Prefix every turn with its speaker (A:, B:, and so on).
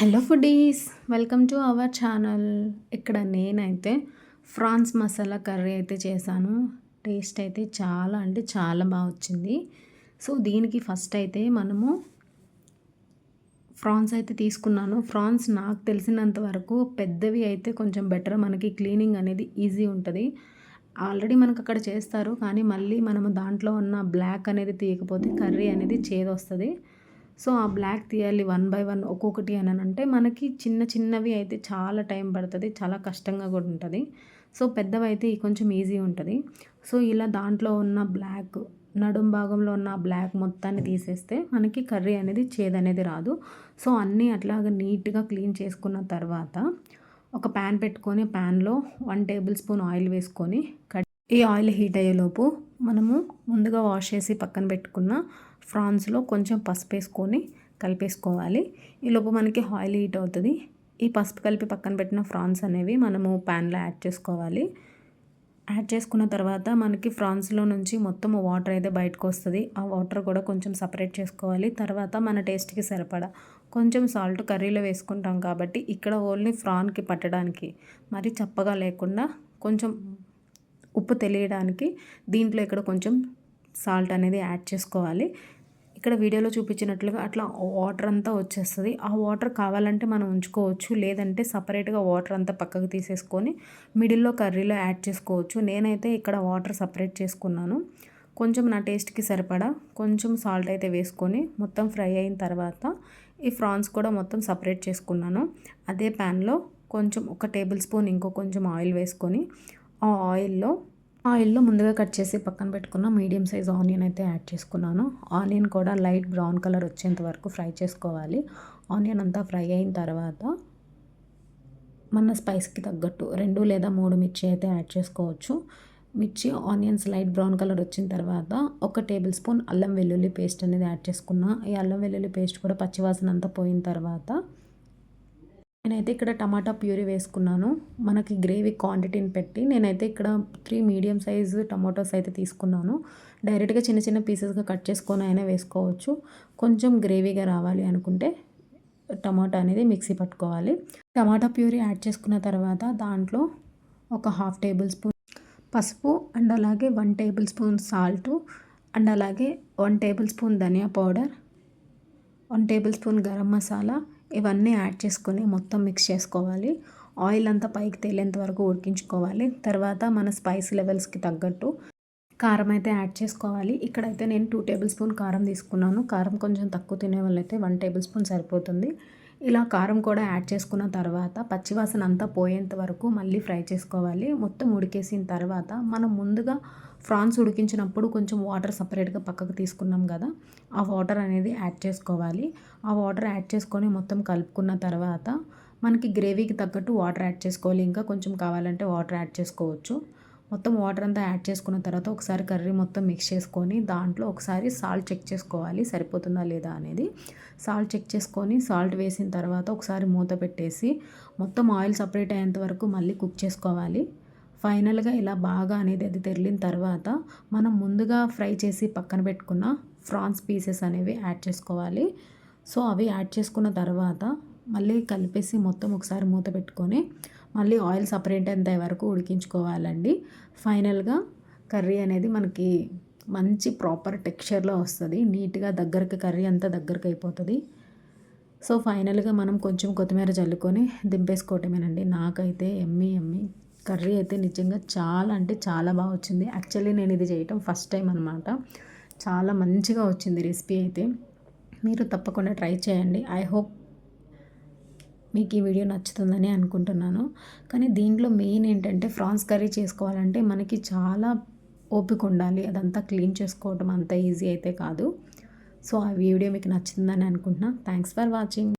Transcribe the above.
A: Hello foodies, welcome to our channel. ఇక్కడ నేనైతే France masala curry అయితే చేశాను. టేస్ట్ అయితే చాలా అంటే చాలా బాగా వచ్చింది. సో దీనికి ఫస్ట్ అయితే మనము ఫ్రాన్స్ అయితే తీసుకున్నాను. ఫ్రాన్స్ నాకు తెలిసినంత వరకు పెద్దవి అయితే కొంచెం బెటర్, మనకి క్లీనింగ్ అనేది ఈజీ ఉంటుంది. ఆల్రెడీ మనకు అక్కడ చేస్తారు, కానీ మళ్ళీ మనము దాంట్లో ఉన్న బ్లాక్ అనేది తీయకపోతే కర్రీ అనేది చేదొస్తుంది. సో ఆ బ్లాక్ తీయాలి వన్ బై వన్ ఒక్కొక్కటి అని అంటే మనకి చిన్న చిన్నవి అయితే చాలా టైం పడుతుంది, చాలా కష్టంగా కూడా ఉంటుంది. సో పెద్దవి అయితే కొంచెం ఈజీ ఉంటుంది. సో ఇలా దాంట్లో ఉన్న బ్లాక్, నడుం భాగంలో ఉన్న బ్లాక్ మొత్తాన్ని తీసేస్తే మనకి కర్రీ అనేది చేదనేది రాదు. సో అన్నీ అట్లాగా నీట్గా క్లీన్ చేసుకున్న తర్వాత ఒక ప్యాన్ పెట్టుకొని ప్యాన్లో 1 టేబుల్ స్పూన్ ఆయిల్ వేసుకొని ఈ ఆయిల్ హీట్ అయ్యేలోపు మనము ముందుగా వాష్ చేసి పక్కన పెట్టుకున్న ఫ్రాన్స్లో కొంచెం పసుపు వేసుకొని కలిపేసుకోవాలి. ఈలోపు మనకి ఆయిల్ హీట్ అవుతుంది. ఈ పసుపు కలిపి పక్కన పెట్టిన ఫ్రాన్స్ అనేవి మనము ప్యాన్లో యాడ్ చేసుకోవాలి. యాడ్ చేసుకున్న తర్వాత మనకి ఫ్రాన్స్లో నుంచి మొత్తం వాటర్ అయితే బయటకు వస్తుంది. ఆ వాటర్ కూడా కొంచెం సపరేట్ చేసుకోవాలి. తర్వాత మన టేస్ట్కి సరిపడా కొంచెం సాల్ట్ కర్రీలో వేసుకుంటాం కాబట్టి ఇక్కడ ఓన్లీ ఫ్రాన్కి పట్టడానికి, మరి చప్పగా లేకుండా కొంచెం ఉప్పు తెలియడానికి దీంట్లో ఇక్కడ కొంచెం సాల్ట్ అనేది యాడ్ చేసుకోవాలి. ఇక్కడ వీడియోలో చూపించినట్లుగా అట్లా వాటర్ అంతా వచ్చేస్తుంది. ఆ వాటర్ కావాలంటే మనం ఉంచుకోవచ్చు, లేదంటే సపరేట్గా వాటర్ అంతా పక్కకు తీసేసుకొని మిడిల్లో కర్రీలో యాడ్ చేసుకోవచ్చు. నేనైతే ఇక్కడ వాటర్ సపరేట్ చేసుకున్నాను. కొంచెం నా టేస్ట్కి సరిపడా కొంచెం సాల్ట్ అయితే వేసుకొని మొత్తం ఫ్రై అయిన తర్వాత ఈ ఫ్రాన్స్ కూడా మొత్తం సపరేట్ చేసుకున్నాను. అదే ప్యాన్లో కొంచెం 1 టేబుల్ స్పూన్ ఇంకో కొంచెం ఆయిల్ వేసుకొని ఆ ఆయిల్లో ముందుగా కట్ చేసి పక్కన పెట్టుకున్న మీడియం సైజ్ ఆనియన్ అయితే యాడ్ చేసుకున్నాను. ఆనియన్ కూడా లైట్ బ్రౌన్ కలర్ వచ్చేంత వరకు ఫ్రై చేసుకోవాలి. ఆనియన్ అంతా ఫ్రై అయిన తర్వాత మన స్పైస్కి తగ్గట్టు 2 లేదా 3 మిర్చి అయితే యాడ్ చేసుకోవచ్చు. మిర్చి ఆనియన్స్ లైట్ బ్రౌన్ కలర్ వచ్చిన తర్వాత 1 టేబుల్ స్పూన్ అల్లం వెల్లుల్లి పేస్ట్ అనేది యాడ్ చేసుకున్నా. ఈ అల్లం వెల్లుల్లి పేస్ట్ కూడా పచ్చివాసన అంతా పోయిన తర్వాత నేనైతే ఇక్కడ టమాటా ప్యూరీ వేసుకున్నాను. మనకి గ్రేవీ క్వాంటిటీని పెట్టి నేనైతే ఇక్కడ 3 మీడియం సైజు టమాటోస్ అయితే తీసుకున్నాను. డైరెక్ట్గా చిన్న చిన్న పీసెస్గా కట్ చేసుకొని అయినా వేసుకోవచ్చు. కొంచెం గ్రేవీగా రావాలి అనుకుంటే టమాటా అనేది మిక్సీ పట్టుకోవాలి. టమాటా ప్యూరీ యాడ్ చేసుకున్న తర్వాత దాంట్లో ఒక 1/2 టేబుల్ స్పూన్ పసుపు అండ్ అలాగే 1 టేబుల్ స్పూన్ సాల్ట్ అండ్ అలాగే 1 tablespoon dhania powder, 1 tablespoon garam masala ఇవన్నీ యాడ్ చేసుకొని మొత్తం మిక్స్ చేసుకోవాలి. ఆయిల్ అంతా పైకి తేలేంత వరకు ఉడికించుకోవాలి. తర్వాత మన స్పైస్ లెవెల్స్కి తగ్గట్టు కారం అయితే యాడ్ చేసుకోవాలి. ఇక్కడైతే నేను 2 టేబుల్ స్పూన్ కారం తీసుకున్నాను. కారం కొంచెం తక్కువ తినే వాళ్ళైతే 1 టేబుల్ స్పూన్ సరిపోతుంది. ఇలా కారం కూడా యాడ్ చేసుకున్న తర్వాత పచ్చివాసన అంతా పోయేంత వరకు మళ్ళీ ఫ్రై చేసుకోవాలి. మొత్తం ఉడికేసిన తర్వాత మనం ముందుగా ఫ్రాన్స్ ఉడికించినప్పుడు కొంచెం వాటర్ సపరేట్గా పక్కకు తీసుకున్నాం కదా, ఆ వాటర్ అనేది యాడ్ చేసుకోవాలి. ఆ వాటర్ యాడ్ చేసుకొని మొత్తం కలుపుకున్న తర్వాత మనకి గ్రేవీకి తగ్గట్టు వాటర్ యాడ్ చేసుకోవాలి. ఇంకా కొంచెం కావాలంటే వాటర్ యాడ్ చేసుకోవచ్చు. మొత్తం వాటర్ అంతా యాడ్ చేసుకున్న తర్వాత ఒకసారి కర్రీ మొత్తం మిక్స్ చేసుకొని దాంట్లో ఒకసారి సాల్ట్ చెక్ చేసుకోవాలి సరిపోతుందా లేదా అనేది. సాల్ట్ చెక్ చేసుకొని సాల్ట్ వేసిన తర్వాత ఒకసారి మూత పెట్టేసి మొత్తం ఆయిల్ సపరేట్ అయ్యేంత వరకు మళ్ళీ కుక్ చేసుకోవాలి. ఫైనల్గా ఇలా బాగా అనేది అది తెరిలిన తర్వాత మనం ముందుగా ఫ్రై చేసి పక్కన పెట్టుకున్న ఫ్రాన్స్ పీసెస్ అనేవి యాడ్ చేసుకోవాలి. సో అవి యాడ్ చేసుకున్న తర్వాత మళ్ళీ కలిపేసి మొత్తం ఒకసారి మూత పెట్టుకొని మళ్ళీ ఆయిల్ సపరేట్ అయ్యేంత వరకు ఉడికించుకోవాలండి. ఫైనల్గా కర్రీ అనేది మనకి మంచి ప్రాపర్ టెక్స్చర్లో వస్తుంది. నీట్గా దగ్గరికి కర్రీ అంతా దగ్గరికి అయిపోతుంది. సో ఫైనల్గా మనం కొంచెం కొత్తిమీర జల్లుకొని దింపేసుకోవటమేనండి. నాకైతే ఎమ్మీ కర్రీ అయితే నిజంగా చాలా అంటే చాలా బాగా వచ్చింది. యాక్చువల్లీ నేను ఇది చేయటం ఫస్ట్ టైం అనమాట. చాలా మంచిగా వచ్చింది రెసిపీ అయితే. మీరు తప్పకుండా ట్రై చేయండి. ఐ హోప్ మీకు ఈ వీడియో నచ్చుతుందని అనుకుంటున్నాను. కానీ దీంట్లో మెయిన్ ఏంటంటే ఫ్రాన్స్ కర్రీ చేసుకోవాలంటే మనకి చాలా ఓపిక ఉండాలి. అదంతా క్లీన్ చేసుకోవటం అంత ఈజీ అయితే కాదు. సో ఆ వీడియో మీకు నచ్చుతుందని అనుకుంటున్నాను. Thanks for watching.